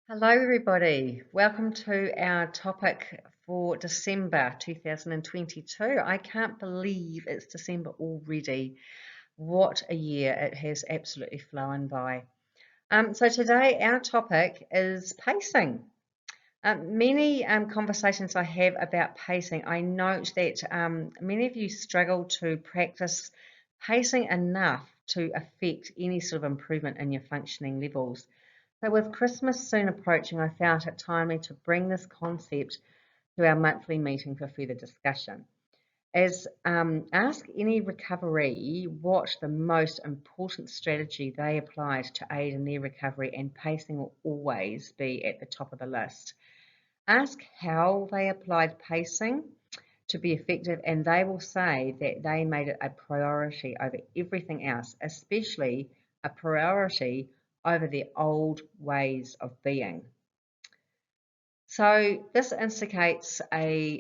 Hello, everybody. Welcome to our topic for December 2022. I can't believe it's December already. What a year. It has absolutely flown by. So today our topic is pacing. Many conversations I have about pacing, I note that many of you struggle to practice pacing enough to affect any sort of improvement in your functioning levels. So with Christmas soon approaching, I found it timely to bring this concept to our monthly meeting for further discussion. As ask any recovery what the most important strategy they applied to aid in their recovery, and pacing will always be at the top of the list. Ask how they applied pacing to be effective, and they will say that they made it a priority over everything else, especially a priority over their old ways of being. So this instigates a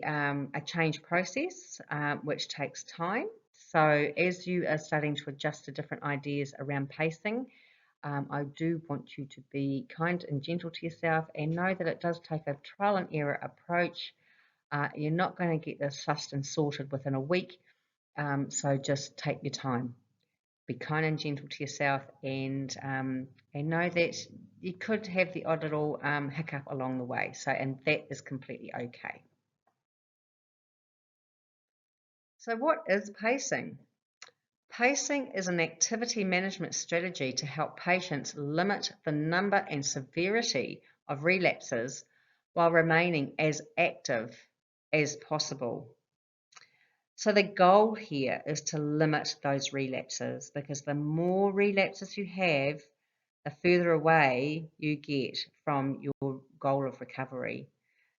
change process, which takes time. So as you are starting to adjust to different ideas around pacing, I do want you to be kind and gentle to yourself and know that it does take a trial and error approach. You're not going to get this sussed and sorted within a week, so just take your time. Be kind and gentle to yourself, and know that you could have the odd little hiccup along the way. So, and that is completely okay. So, what is pacing? Pacing is an activity management strategy to help patients limit the number and severity of relapses while remaining as active as possible. So the goal here is to limit those relapses, because the more relapses you have, the further away you get from your goal of recovery.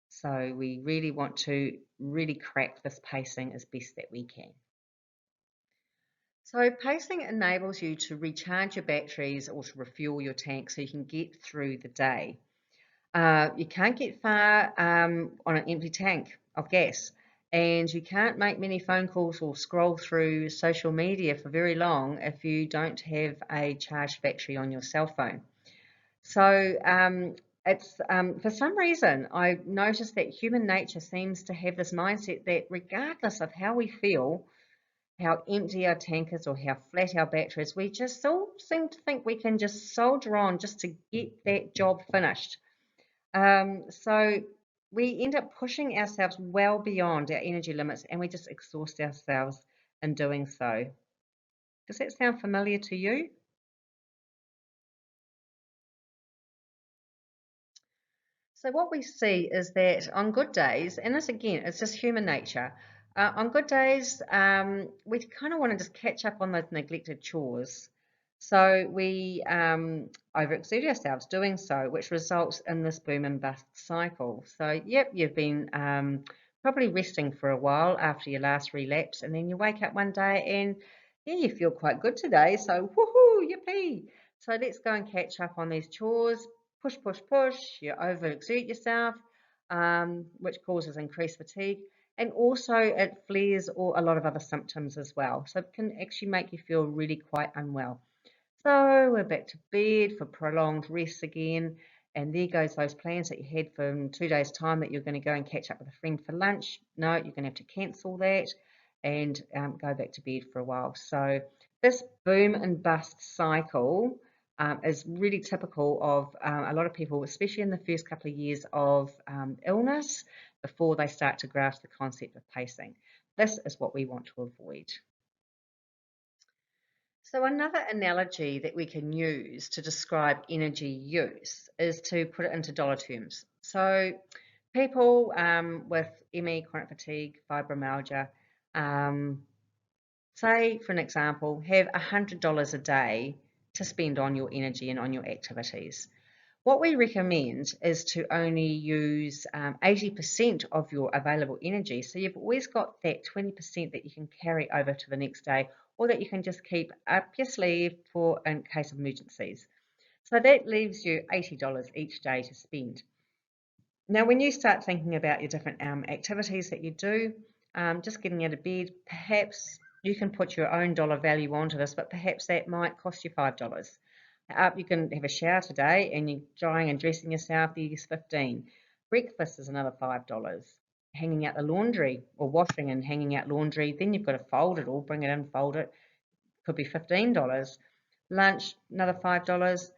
So we really want to really crack this pacing as best that we can. So pacing enables you to recharge your batteries or to refuel your tank so you can get through the day. You can't get far on an empty tank of gas, and you can't make many phone calls or scroll through social media for very long if you don't have a charged battery on your cell phone. So it's for some reason I've noticed that human nature seems to have this mindset that regardless of how we feel, how empty our tank is or how flat our battery is, we just all seem to think we can just soldier on just to get that job finished. So we end up pushing ourselves well beyond our energy limits, and we just exhaust ourselves in doing so. Does that sound familiar to you? So what we see is that on good days, and this again, it's just human nature. On good days, we kind of want to just catch up on those neglected chores. So we overexert ourselves doing so, which results in this boom and bust cycle. So, yep, you've been probably resting for a while after your last relapse, and then you wake up one day and yeah, you feel quite good today. So, woohoo, yippee! So let's go and catch up on these chores. Push, push, push. You overexert yourself, which causes increased fatigue, and also it flares or a lot of other symptoms as well. So it can actually make you feel really quite unwell. So we're back to bed for prolonged rest again. And there goes those plans that you had for in 2 days' time that you're going to go and catch up with a friend for lunch. No, you're going to have to cancel that and go back to bed for a while. So this boom and bust cycle is really typical of a lot of people, especially in the first couple of years of illness, before they start to grasp the concept of pacing. This is what we want to avoid. So another analogy that we can use to describe energy use is to put it into dollar terms. So people with ME, chronic fatigue, fibromyalgia, say for an example, have $100 a day to spend on your energy and on your activities. What we recommend is to only use 80% of your available energy. So you've always got that 20% that you can carry over to the next day, or that you can just keep up your sleeve for in case of emergencies. So that leaves you $80 each day to spend. Now, when you start thinking about your different activities that you do, just getting out of bed, perhaps you can put your own dollar value onto this, but perhaps that might cost you $5. You can have a shower today and you're drying and dressing yourself, you use 15. Breakfast is another $5. Hanging out the laundry or washing and hanging out laundry, then you've got to fold it all, bring it in, fold it, could be $15. Lunch, another $5.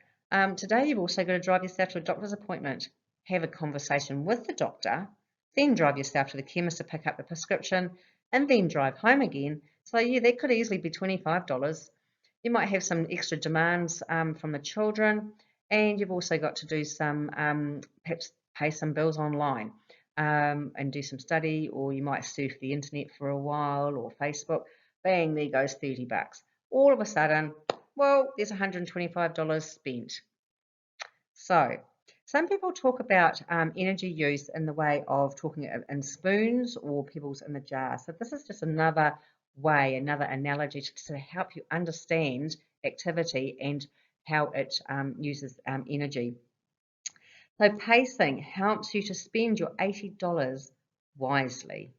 Today you've also got to drive yourself to a doctor's appointment, have a conversation with the doctor, then drive yourself to the chemist to pick up the prescription, and then drive home again. So yeah, that could easily be $25. You might have some extra demands from the children, and you've also got to do some, perhaps pay some bills online and do some study, or you might surf the internet for a while or Facebook. Bang, there goes $30. All of a sudden, well, there's $125 spent. So, some people talk about energy use in the way of talking in spoons or pebbles in the jar. So this is just another way, another analogy to help you understand activity and how it uses energy. So pacing helps you to spend your $80 wisely.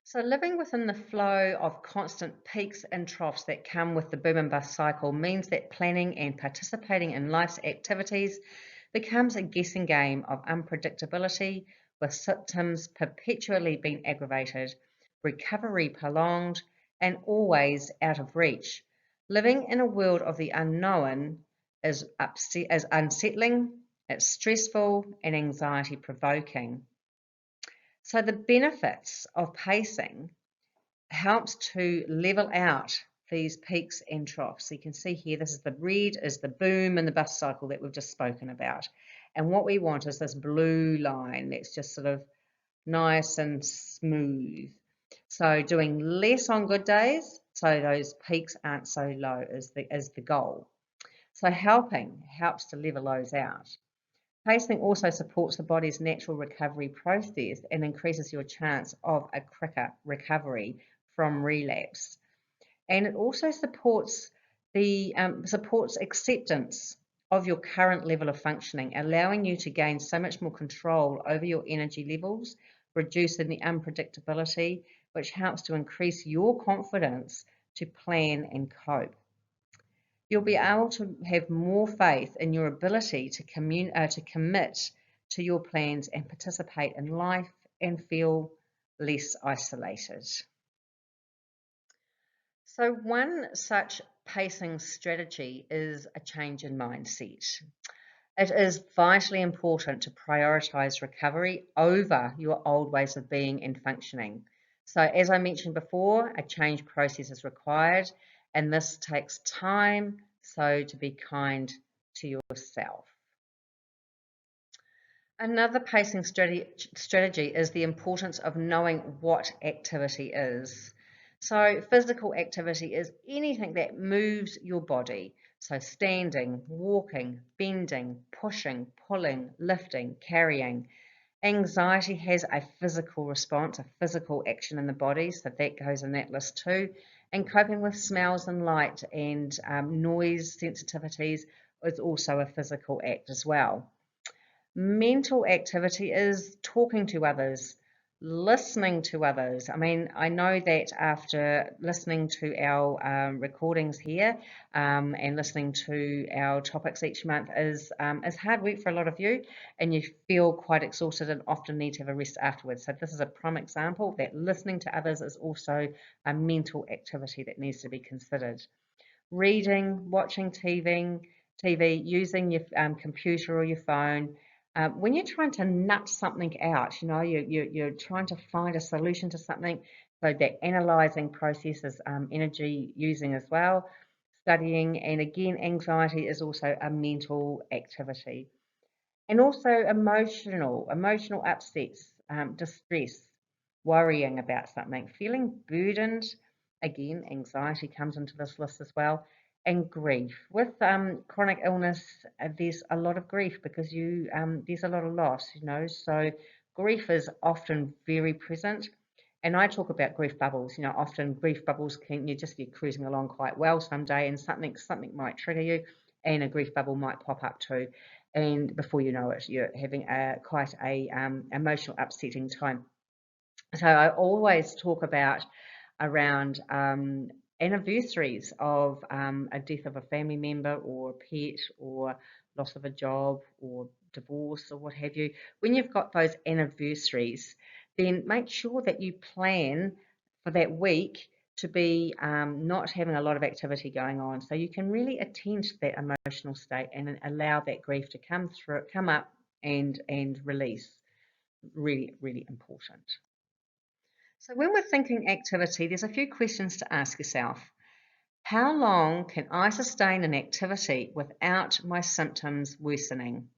So living within the flow of constant peaks and troughs that come with the boom and bust cycle means that planning and participating in life's activities becomes a guessing game of unpredictability, with symptoms perpetually being aggravated, recovery prolonged, and always out of reach. Living in a world of the unknown is unsettling, it's stressful, and anxiety provoking. So the benefits of pacing helps to level out these peaks and troughs. So you can see here, this is the red is the boom and the bust cycle that we've just spoken about. And what we want is this blue line that's just sort of nice and smooth. So doing less on good days, so those peaks aren't so low as the goal. So helps to level those out. Pacing also supports the body's natural recovery process and increases your chance of a quicker recovery from relapse. And it also supports supports acceptance of your current level of functioning, allowing you to gain so much more control over your energy levels, reducing the unpredictability, which helps to increase your confidence to plan and cope. You'll be able to have more faith in your ability to commit to your plans and participate in life and feel less isolated. So one such pacing strategy is a change in mindset. It is vitally important to prioritize recovery over your old ways of being and functioning. So as I mentioned before, a change process is required, and this takes time, so to be kind to yourself. Another pacing strategy is the importance of knowing what activity is. So physical activity is anything that moves your body. So standing, walking, bending, pushing, pulling, lifting, carrying. Anxiety has a physical response, a physical action in the body, so that goes in that list too. And coping with smells and light and noise sensitivities is also a physical act as well. Mental activity is talking to others, listening to others. I mean, I know that after listening to our recordings here and listening to our topics each month is hard work for a lot of you, and you feel quite exhausted and often need to have a rest afterwards. So this is a prime example that listening to others is also a mental activity that needs to be considered. Reading, watching TV, using your computer or your phone. When you're trying to nut something out, you're trying to find a solution to something, so that analysing process is energy using as well. Studying, and again, anxiety is also a mental activity. And also emotional upsets, distress, worrying about something, feeling burdened. Again, anxiety comes into this list as well. And grief. With chronic illness, there's a lot of grief because there's a lot of loss, so grief is often very present. And I talk about grief bubbles. Often grief bubbles you're cruising along quite well someday, and something might trigger you, and a grief bubble might pop up too. And before you know it, you're having quite a emotional upsetting time. So I always talk about around anniversaries of a death of a family member or a pet or loss of a job or divorce or what have you. When you've got those anniversaries, then make sure that you plan for that week to be not having a lot of activity going on, so you can really attend to that emotional state and allow that grief to come up and release. Really, really important. So when we're thinking activity, there's a few questions to ask yourself. How long can I sustain an activity without my symptoms worsening?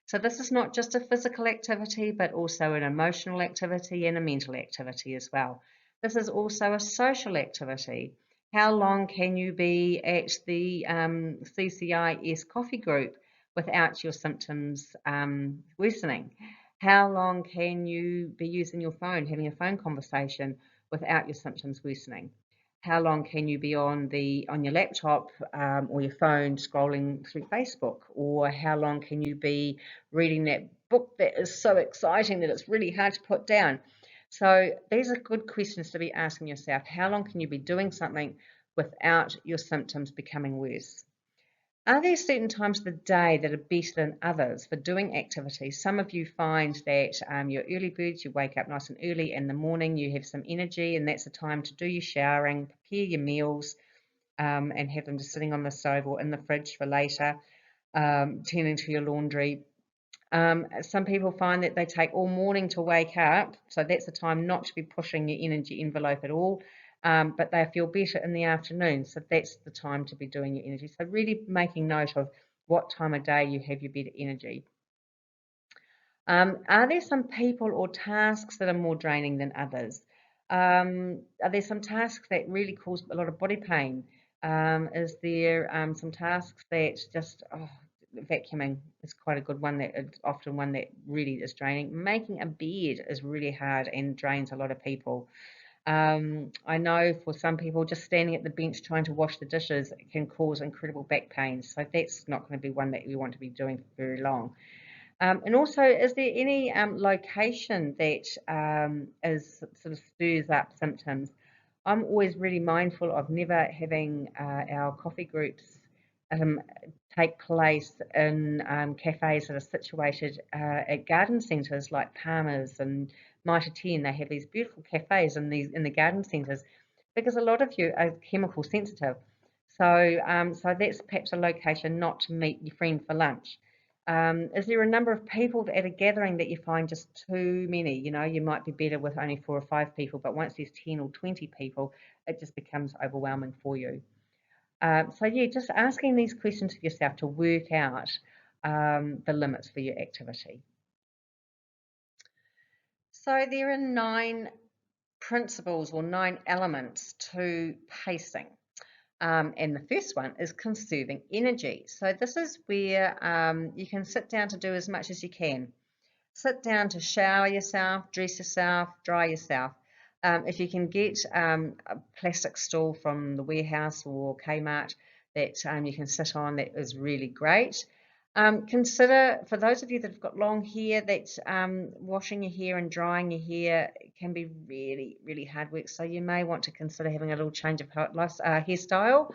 So this is not just a physical activity, but also an emotional activity and a mental activity as well. This is also a social activity. How long can you be at the CCIS coffee group without your symptoms worsening? How long can you be using your phone, having a phone conversation without your symptoms worsening? How long can you be on your laptop or your phone scrolling through Facebook? Or how long can you be reading that book that is so exciting that it's really hard to put down? So these are good questions to be asking yourself. How long can you be doing something without your symptoms becoming worse? Are there certain times of the day that are better than others for doing activities? Some of you find that you're early birds, you wake up nice and early in the morning, you have some energy, and that's the time to do your showering, prepare your meals, and have them just sitting on the stove or in the fridge for later, tending to your laundry. Some people find that they take all morning to wake up, so that's the time not to be pushing your energy envelope at all, but they feel better in the afternoon, so that's the time to be doing your energy. So really making note of what time of day you have your better energy. Are there some people or tasks that are more draining than others? Are there some tasks that really cause a lot of body pain? Is there some tasks that just, vacuuming is quite a good one, that it's often one that really is draining. Making a bed is really hard and drains a lot of people. I know for some people, just standing at the bench trying to wash the dishes can cause incredible back pain. So that's not going to be one that we want to be doing for very long. And also, is there any location that is sort of stirs up symptoms? I'm always really mindful of never having our coffee groups um, take place in cafes that are situated at garden centres like Palmer's and Mitre 10. They have these beautiful cafes in the garden centres because a lot of you are chemical sensitive. So that's perhaps a location not to meet your friend for lunch. Is there a number of people at a gathering that you find just too many? You know, you might be better with only 4 or 5 people, but once there's 10 or 20 people, it just becomes overwhelming for you. So yeah, just asking these questions of yourself to work out the limits for your activity. So there are 9 principles or 9 elements to pacing. And the first one is conserving energy. So this is where you can sit down to do as much as you can. Sit down to shower yourself, dress yourself, dry yourself. If you can get a plastic stool from the warehouse or Kmart that you can sit on, that is really great. Consider, for those of you that have got long hair, that washing your hair and drying your hair can be really, really hard work. So you may want to consider having a little change of hairstyle.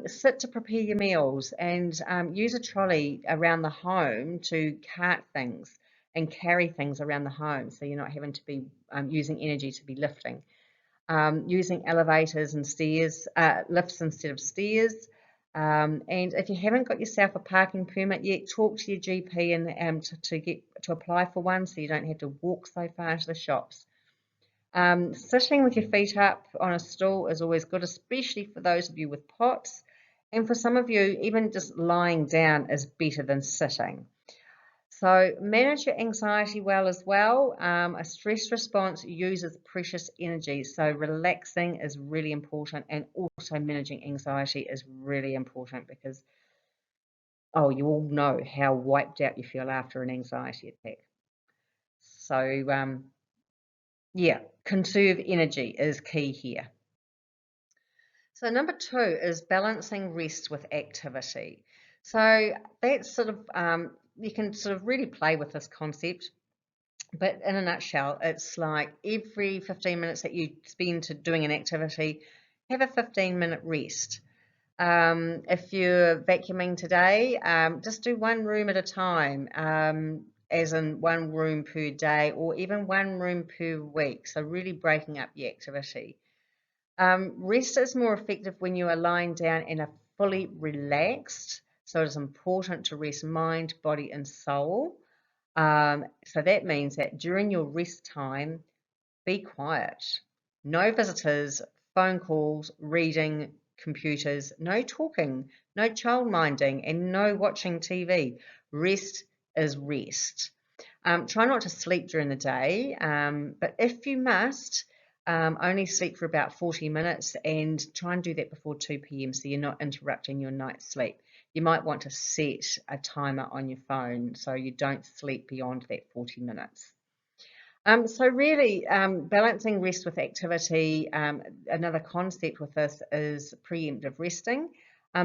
Sit to prepare your meals and use a trolley around the home to cart things and carry things around the home, so you're not having to be using energy to be lifting. Using elevators and stairs, lifts instead of stairs. And if you haven't got yourself a parking permit yet, talk to your GP and to apply for one, so you don't have to walk so far to the shops. Sitting with your feet up on a stool is always good, especially for those of you with POTS. And for some of you, even just lying down is better than sitting. So manage your anxiety well as well. A stress response uses precious energy, so relaxing is really important, and also managing anxiety is really important because, oh, you all know how wiped out you feel after an anxiety attack. So yeah, conserve energy is key here. So number 2 is balancing rest with activity. So that's sort of, you can sort of really play with this concept, but in a nutshell, it's like every 15 minutes that you spend to doing an activity, have a 15-minute rest. If you're vacuuming today, just do one room at a time, as in one room per day or even one room per week. So really breaking up the activity. Rest is more effective when you are lying down and are fully relaxed. So it is important to rest mind, body, and soul. So that means that during your rest time, be quiet. No visitors, phone calls, reading, computers, no talking, no child minding, and no watching TV. Rest is rest. Try not to sleep during the day, but if you must, only sleep for about 40 minutes and try and do that before 2 p.m. so you're not interrupting your night's sleep. You might want to set a timer on your phone so you don't sleep beyond that 40 minutes. So really, balancing rest with activity, another concept with this is preemptive resting.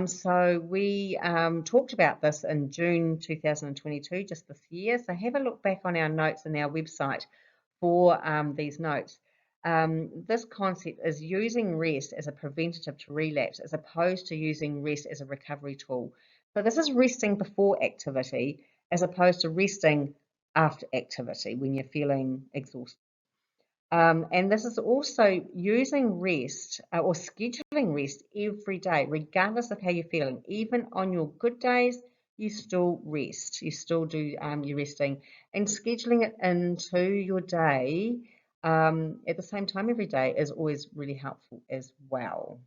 So we talked about this in June 2022, just this year. So have a look back on our notes and our website for these notes. This concept is using rest as a preventative to relapse as opposed to using rest as a recovery tool. So this is resting before activity as opposed to resting after activity when you're feeling exhausted. And this is also using rest or scheduling rest every day, regardless of how you're feeling. Even on your good days, you still rest. You still do your resting and scheduling it into your day at the same time every day is always really helpful as well.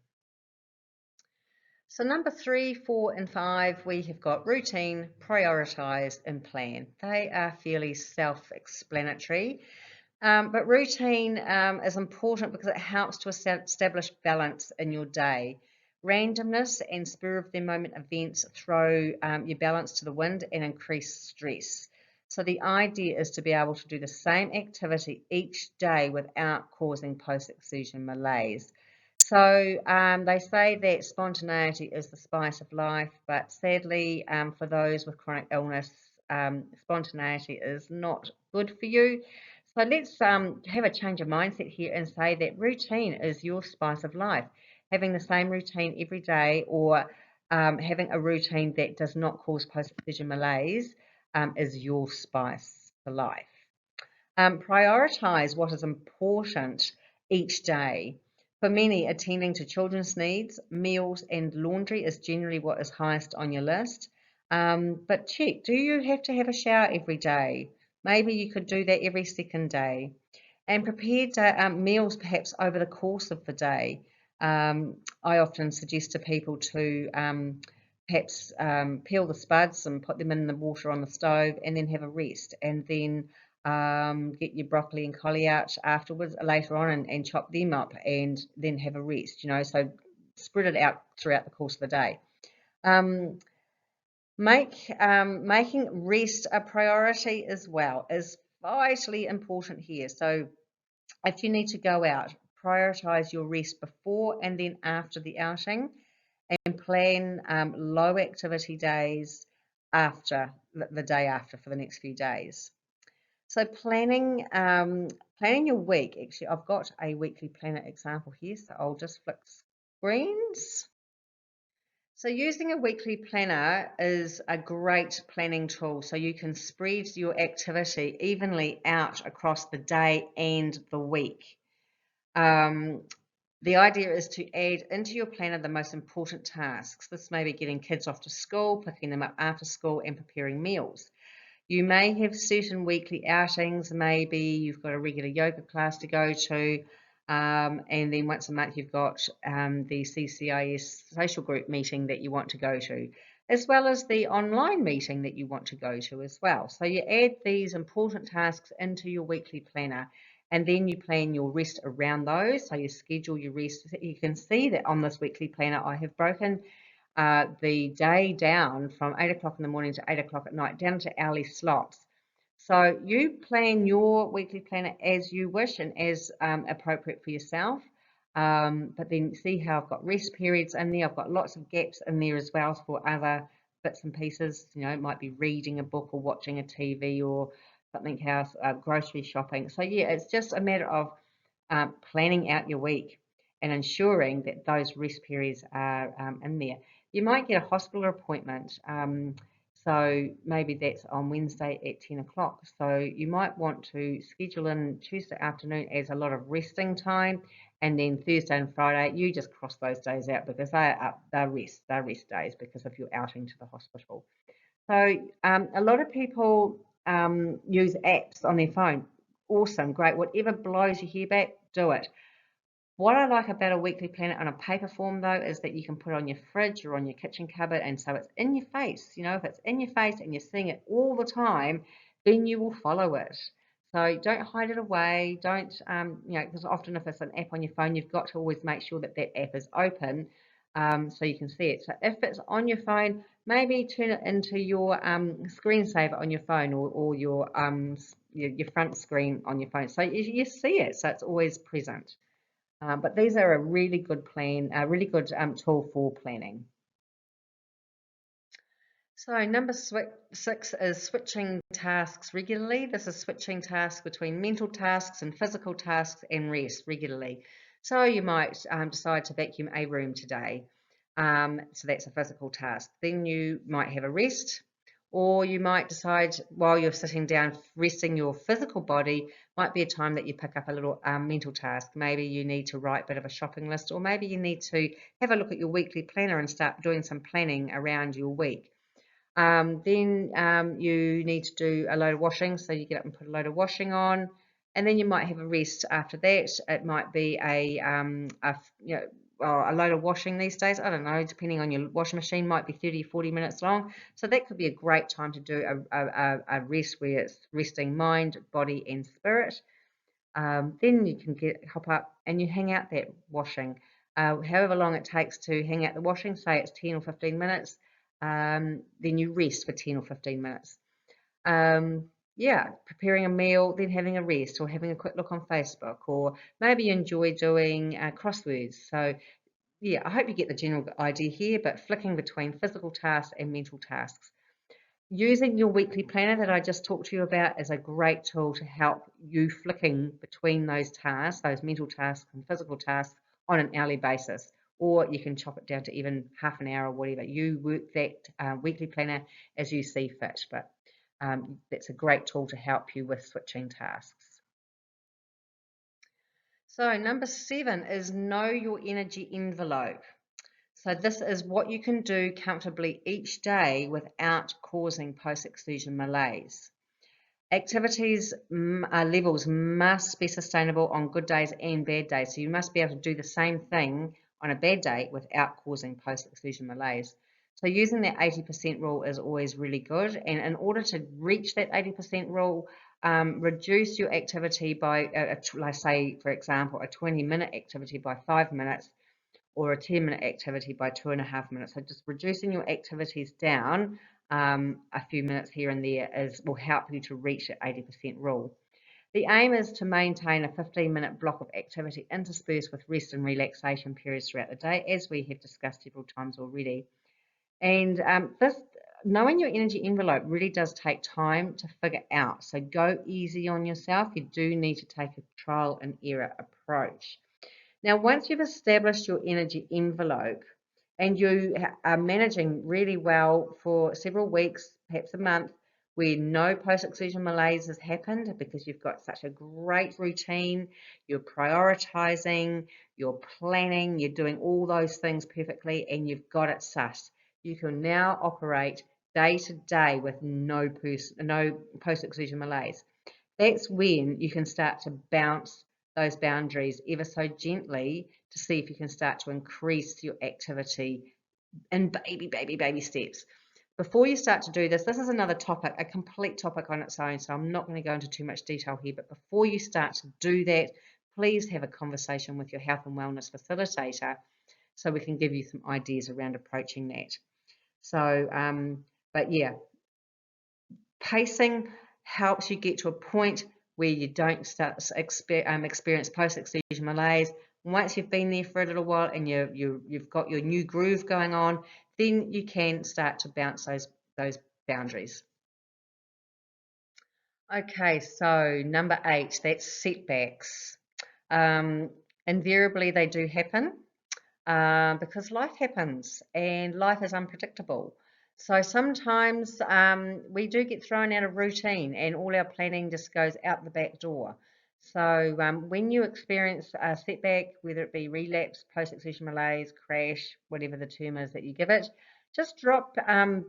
So number 3, 4, and 5, we have got routine, prioritize, and plan. They are fairly self-explanatory. But routine is important because it helps to establish balance in your day. Randomness and spur of the moment events throw your balance to the wind and increase stress. So the idea is to be able to do the same activity each day without causing post-exertion malaise. So they say that spontaneity is the spice of life, but sadly, for those with chronic illness, spontaneity is not good for you. So let's have a change of mindset here and say that routine is your spice of life. Having the same routine every day or having a routine that does not cause post-exertion malaise is your spice for life. Prioritize what is important each day. For many, attending to children's needs, meals, and laundry is generally what is highest on your list. But check, do you have to have a shower every day? Maybe you could do that every second day. And prepare meals perhaps over the course of the day. I often suggest to people to perhaps peel the spuds and put them in the water on the stove and then have a rest and then get your broccoli and collie out afterwards later on and chop them up and then have a rest, so spread it out throughout the course of the day. Making rest a priority as well is vitally important here. So if you need to go out, prioritize your rest before and then after the outing and plan low activity days after the day after for the next few days. So planning your week. Actually, I've got a weekly planner example here, so I'll just flick screens. So using a weekly planner is a great planning tool. So you can spread your activity evenly out across the day and the week. The idea is to add into your planner the most important tasks. This may be getting kids off to school, picking them up after school, and preparing meals. You may have certain weekly outings, maybe you've got a regular yoga class to go to, and then once a month you've got the CCIS social group meeting that you want to go to, as well as the online meeting that you want to go to as well. So you add these important tasks into your weekly planner, and then you plan your rest around those. So you schedule your rest. You can see that on this weekly planner I have broken the day down from 8 o'clock in the morning to 8 o'clock at night down to hourly slots. So you plan your weekly planner as you wish and as appropriate for yourself. But then see how I've got rest periods in there. I've got lots of gaps in there as well for other bits and pieces. It might be reading a book or watching a TV or something else, grocery shopping. So yeah, it's just a matter of planning out your week. and ensuring that those rest periods are in there. You might get a hospital appointment. So maybe that's on Wednesday at 10 o'clock. So you might want to schedule in Tuesday afternoon as a lot of resting time, and then Thursday and Friday you just cross those days out because they're rest days because of your outing to the hospital. So a lot of people use apps on their phone. Awesome, great. Whatever blows your hair back, do it. What I like about a weekly planner on a paper form though is that you can put it on your fridge or on your kitchen cupboard, and so it's in your face. You know, if it's in your face and you're seeing it all the time, then you will follow it. So don't hide it away. Don't, because often if it's an app on your phone, you've got to always make sure that that app is open, so you can see it. So if it's on your phone, maybe turn it into your screensaver on your phone, or your front screen on your phone, so you see it, so it's always present. But these are a really good plan, a really good tool for planning. So number 6 is switching tasks regularly. This is switching tasks between mental tasks and physical tasks and rest regularly. So you might decide to vacuum a room today. So that's a physical task. Then you might have a rest, or you might decide while you're sitting down resting your physical body might be a time that you pick up a little mental task. Maybe you need to write a bit of a shopping list, or maybe you need to have a look at your weekly planner and start doing some planning around your week. Then you need to do a load of washing, so you get up and put a load of washing on, and then you might have a rest after that. It might be a load of washing these days. I don't know, depending on your washing machine, might be 30 or 40 minutes long. So that could be a great time to do a rest where it's resting mind, body, and spirit. Then you can hop up and you hang out that washing. However long it takes to hang out the washing, say it's 10 or 15 minutes, then you rest for 10 or 15 minutes. Yeah, preparing a meal, then having a rest, or having a quick look on Facebook, or maybe you enjoy doing crosswords. So yeah, I hope you get the general idea here, but flicking between physical tasks and mental tasks. Using your weekly planner that I just talked to you about is a great tool to help you flicking between those tasks, those mental tasks and physical tasks, on an hourly basis. Or you can chop it down to even half an hour or whatever. You work that weekly planner as you see fit, but that's a great tool to help you with switching tasks. So number 7 is know your energy envelope. So this is what you can do comfortably each day without causing post-exertion malaise. Activities levels must be sustainable on good days and bad days. So you must be able to do the same thing on a bad day without causing post-exertion malaise. So using that 80% rule is always really good. And in order to reach that 80% rule, reduce your activity by, let's say, for example, a 20-minute activity by 5 minutes, or a 10-minute activity by 2.5 minutes. So just reducing your activities down a few minutes here and there will help you to reach that 80% rule. The aim is to maintain a 15-minute block of activity interspersed with rest and relaxation periods throughout the day, as we have discussed several times already. And knowing your energy envelope really does take time to figure out. So go easy on yourself. You do need to take a trial and error approach. Now, once you've established your energy envelope and you are managing really well for several weeks, perhaps a month, where no post-exertion malaise has happened because you've got such a great routine, you're prioritizing, you're planning, you're doing all those things perfectly, and you've got it sussed, you can now operate day to day with no post-exertion malaise. That's when you can start to bounce those boundaries ever so gently to see if you can start to increase your activity in baby steps. Before you start to do this is another topic, a complete topic on its own, so I'm not going to go into too much detail here, but before you start to do that, please have a conversation with your health and wellness facilitator so we can give you some ideas around approaching that. So, but yeah, pacing helps you get to a point where you don't start to experience post-exertion malaise. Once you've been there for a little while and you've got your new groove going on, then you can start to bounce those boundaries. Okay, so number 8, that's setbacks. Invariably, they do happen because life happens and life is unpredictable. So sometimes we do get thrown out of routine and all our planning just goes out the back door. So when you experience a setback, whether it be relapse, post-exertion malaise, crash, whatever the term is that you give it, just drop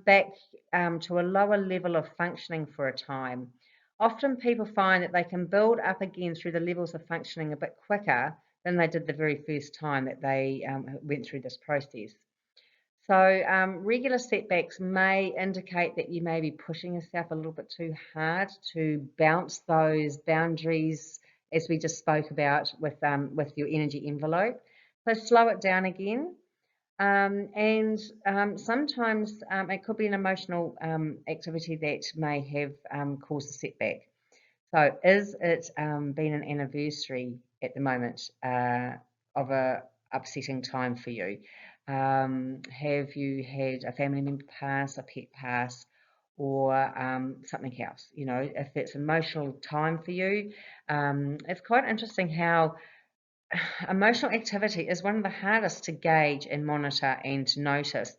back to a lower level of functioning for a time. Often people find that they can build up again through the levels of functioning a bit quicker than they did the very first time that they went through this process. So regular setbacks may indicate that you may be pushing yourself a little bit too hard to bounce those boundaries, as we just spoke about with your energy envelope. So slow it down again. And sometimes it could be an emotional activity that may have caused a setback. So is it been an anniversary at the moment of a upsetting time for you? Have you had a family member pass, a pet pass, or something else? You know, if it's emotional time for you, it's quite interesting how emotional activity is one of the hardest to gauge and monitor and to notice.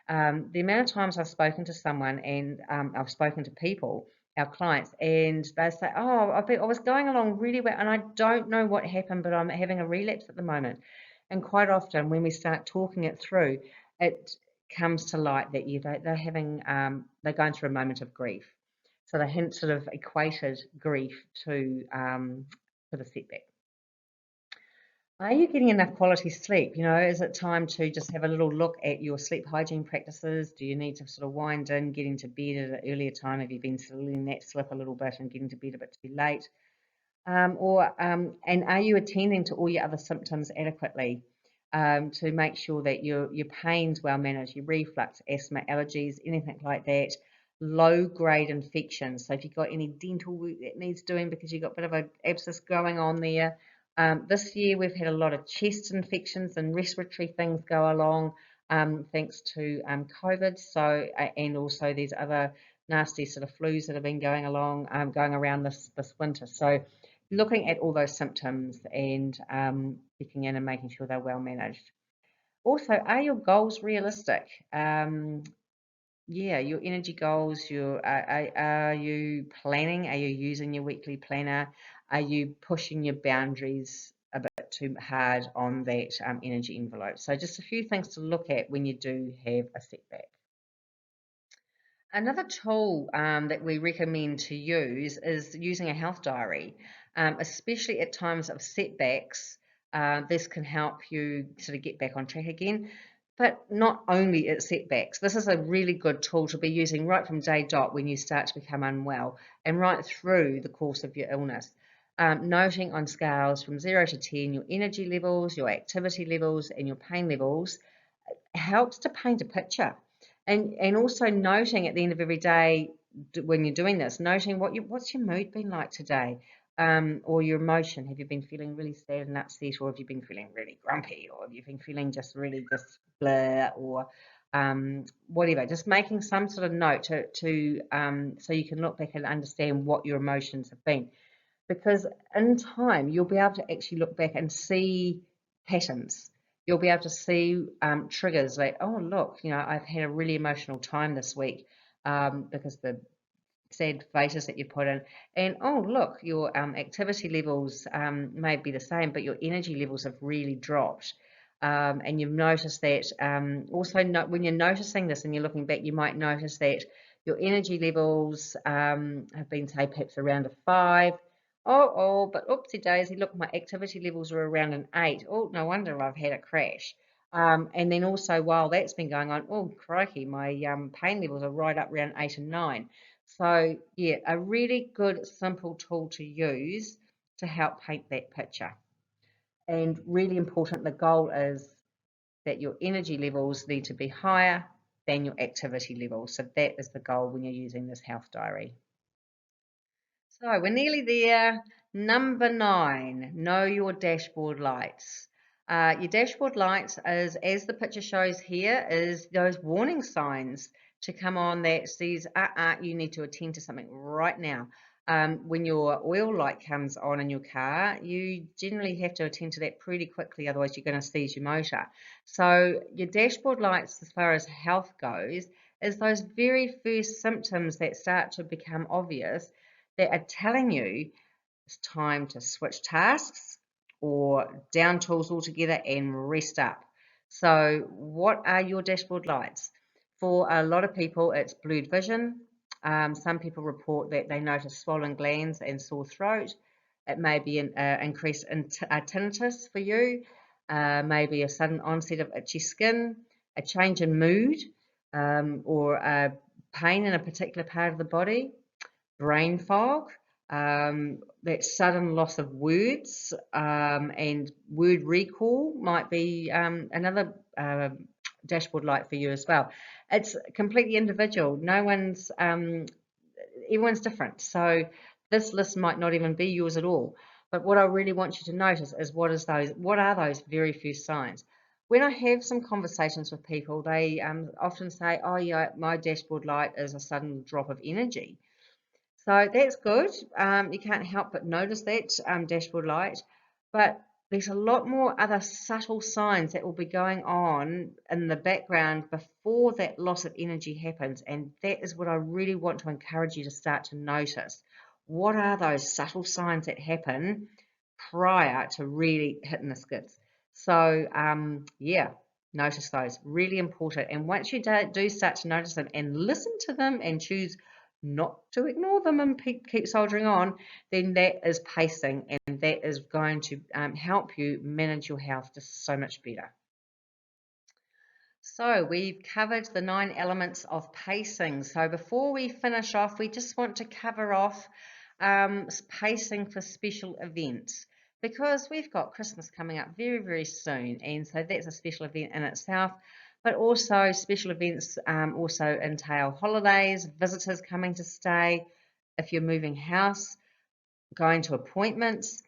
The amount of times I've spoken to someone and I've spoken to people, our clients, and they say, "Oh, I was going along really well, and I don't know what happened, but I'm having a relapse at the moment." And quite often, when we start talking it through, it comes to light that they're going through a moment of grief. So they hadn't sort of equated grief to the setback. Are you getting enough quality sleep? You know, is it time to just have a little look at your sleep hygiene practices? Do you need to sort of wind in, getting to bed at an earlier time? Have you been sort of letting that slip a little bit and getting to bed a bit too late? And are you attending to all your other symptoms adequately to make sure that your pain's well managed, your reflux, asthma, allergies, anything like that, low grade infections. So if you've got any dental work that needs doing because you've got a bit of an abscess going on there. This year we've had a lot of chest infections and respiratory things go along thanks to COVID. So and also these other nasty sort of flus that have been going along, going around this winter. So looking at all those symptoms and checking in and making sure they're well managed. Also, are your goals realistic? Yeah, your energy goals, are you planning? Are you using your weekly planner? Are you pushing your boundaries a bit too hard on that energy envelope? So just a few things to look at when you do have a setback. Another tool that we recommend to use is using a health diary, especially at times of setbacks. This can help you sort of get back on track again, but not only at setbacks. This is a really good tool to be using right from day dot when you start to become unwell and right through the course of your illness. Noting on scales from 0 to 10 your energy levels, your activity levels, and your pain levels helps to paint a picture. And also noting at the end of every day when you're doing this, noting what's your mood been like today, or your emotion. Have you been feeling really sad and upset, or have you been feeling really grumpy, or have you been feeling just really just blah, or whatever. Just making some sort of note to so you can look back and understand what your emotions have been, because in time you'll be able to actually look back and see patterns. You'll be able to see triggers like, oh, look, you know, I've had a really emotional time this week because the sad faces that you put in, and oh, look, your activity levels may be the same, but your energy levels have really dropped. And you've noticed that also when you're noticing this and you're looking back, you might notice that your energy levels have been, say, perhaps around a 5. But oopsie daisy, look, my activity levels are around an 8. Oh, no wonder I've had a crash. And then also while that's been going on, oh, crikey, my pain levels are right up around 8 and 9. So yeah, a really good, simple tool to use to help paint that picture. And really important, the goal is that your energy levels need to be higher than your activity levels. So that is the goal when you're using this health diary. So we're nearly there. Number 9, know your dashboard lights. Your dashboard lights is, as the picture shows here, is those warning signs to come on that says, you need to attend to something right now. When your oil light comes on in your car, you generally have to attend to that pretty quickly, otherwise you're going to seize your motor. So your dashboard lights, as far as health goes, is those very first symptoms that start to become obvious that are telling you it's time to switch tasks or down tools altogether and rest up. So what are your dashboard lights? For a lot of people, it's blurred vision. Some people report that they notice swollen glands and sore throat. It may be an increase in tinnitus for you, maybe a sudden onset of itchy skin, a change in mood, or pain in a particular part of the body, brain fog, that sudden loss of words, and word recall might be another dashboard light for you as well. It's completely individual. No one's everyone's different. So this list might not even be yours at all. But what I really want you to notice is what are those very first signs? When I have some conversations with people, they often say, oh yeah, my dashboard light is a sudden drop of energy. So that's good. You can't help but notice that dashboard light, but there's a lot more other subtle signs that will be going on in the background before that loss of energy happens, and that is what I really want to encourage you to start to notice. What are those subtle signs that happen prior to really hitting the skids? So yeah, notice those, really important. And once you do start to notice them and listen to them and choose not to ignore them and keep soldiering on, then that is pacing, and that is going to help you manage your health just so much better. So we've covered the 9 elements of pacing. So before we finish off, we just want to cover off pacing for special events, because we've got Christmas coming up very, very soon, and so that's a special event in itself. But also special events also entail holidays, visitors coming to stay, if you're moving house, going to appointments,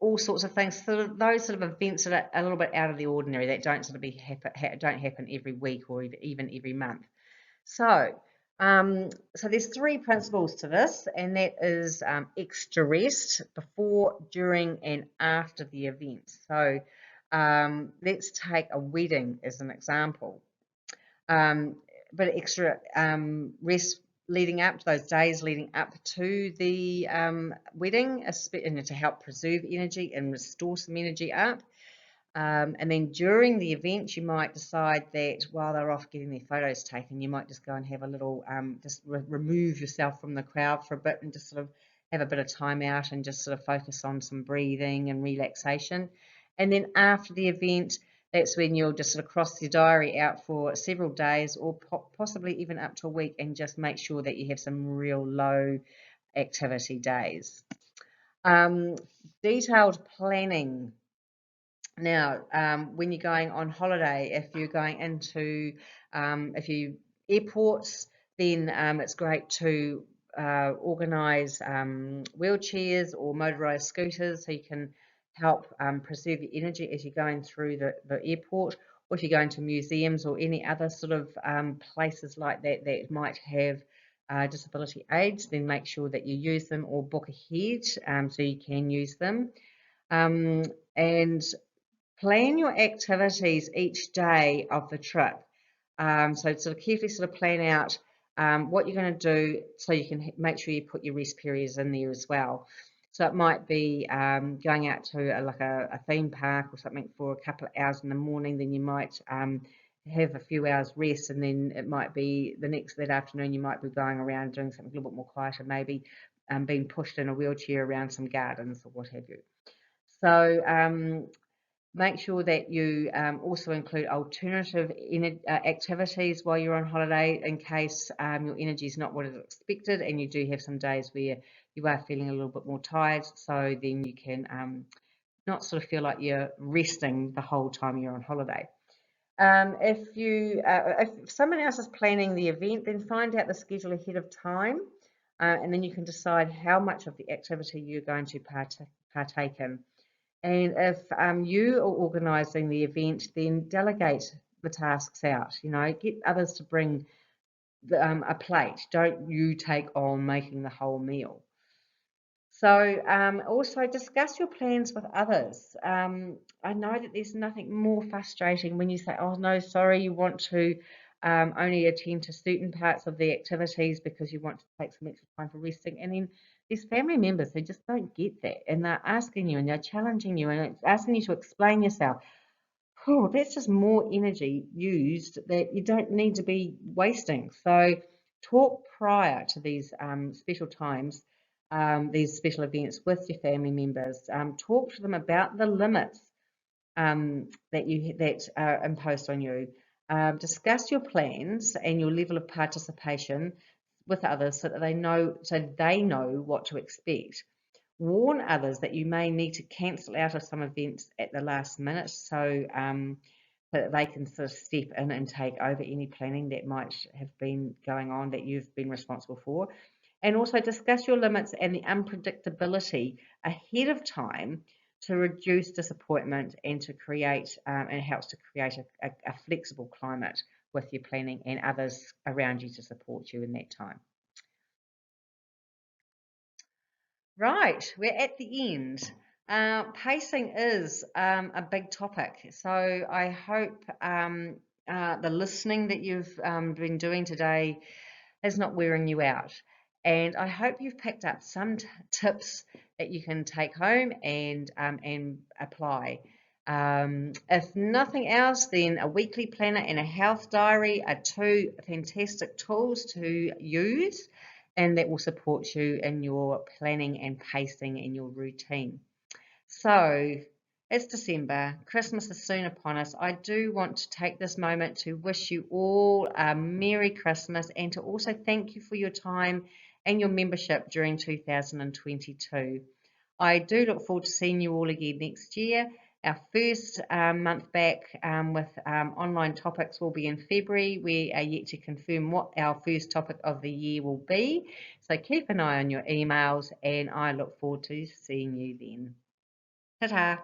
all sorts of things. So those sort of events that are a little bit out of the ordinary, that don't sort of don't happen every week or even every month. So, so there's 3 principles to this, and that is extra rest before, during, and after the event. So, let's take a wedding as an example. But extra rest leading up to those days leading up to the wedding, and to help preserve energy and restore some energy up. And then during the event, you might decide that while they're off getting their photos taken, you might just go and have a little, just remove yourself from the crowd for a bit and just sort of have a bit of time out and just sort of focus on some breathing and relaxation. And then after the event, that's when you'll just sort of cross your diary out for several days, or possibly even up to a week, and just make sure that you have some real low activity days. Detailed planning. Now, when you're going on holiday, if you're going into airports, then it's great to organise wheelchairs or motorised scooters, so you can help preserve your energy as you're going through the airport. Or if you're going to museums or any other sort of places like that that might have disability aids, then make sure that you use them or book ahead so you can use them. And plan your activities each day of the trip. So sort of carefully sort of plan out what you're going to do, so you can make sure you put your rest periods in there as well. So it might be going out to a theme park or something for a couple of hours in the morning, then you might have a few hours rest, and then it might be that afternoon you might be going around doing something a little bit more quieter, maybe being pushed in a wheelchair around some gardens or what have you. So make sure that you also include alternative activities while you're on holiday, in case your energy is not what is expected and you do have some days where you are feeling a little bit more tired, so then you can not sort of feel like you're resting the whole time you're on holiday. If someone else is planning the event, then find out the schedule ahead of time, and then you can decide how much of the activity you're going to partake in. And if you are organising the event, then delegate the tasks out. Get others to bring a plate. Don't you take on making the whole meal. So also discuss your plans with others. I know that there's nothing more frustrating when you say, oh no, sorry, you want to only attend to certain parts of the activities because you want to take some extra time for resting. And then there's family members who just don't get that, and they're asking you and they're challenging you and it's asking you to explain yourself. Oh, that's just more energy used that you don't need to be wasting. So talk prior to these special times, these special events with your family members. Talk to them about the limits that are imposed on you. Discuss your plans and your level of participation with others so they know what to expect. Warn others that you may need to cancel out of some events at the last minute so that they can sort of step in and take over any planning that might have been going on that you've been responsible for. And also discuss your limits and the unpredictability ahead of time to reduce disappointment and to create, and it helps to create a flexible climate with your planning and others around you to support you in that time. Right, we're at the end. Pacing is a big topic, so I hope the listening that you've been doing today is not wearing you out. And I hope you've picked up some tips that you can take home and apply. If nothing else, then a weekly planner and a health diary are two fantastic tools to use, and that will support you in your planning and pacing and your routine. So it's December, Christmas is soon upon us. I do want to take this moment to wish you all a Merry Christmas and to also thank you for your time and your membership during 2022. I do look forward to seeing you all again next year. Our first month back with online topics will be in February. We are yet to confirm what our first topic of the year will be. So keep an eye on your emails and I look forward to seeing you then. Ta-ta!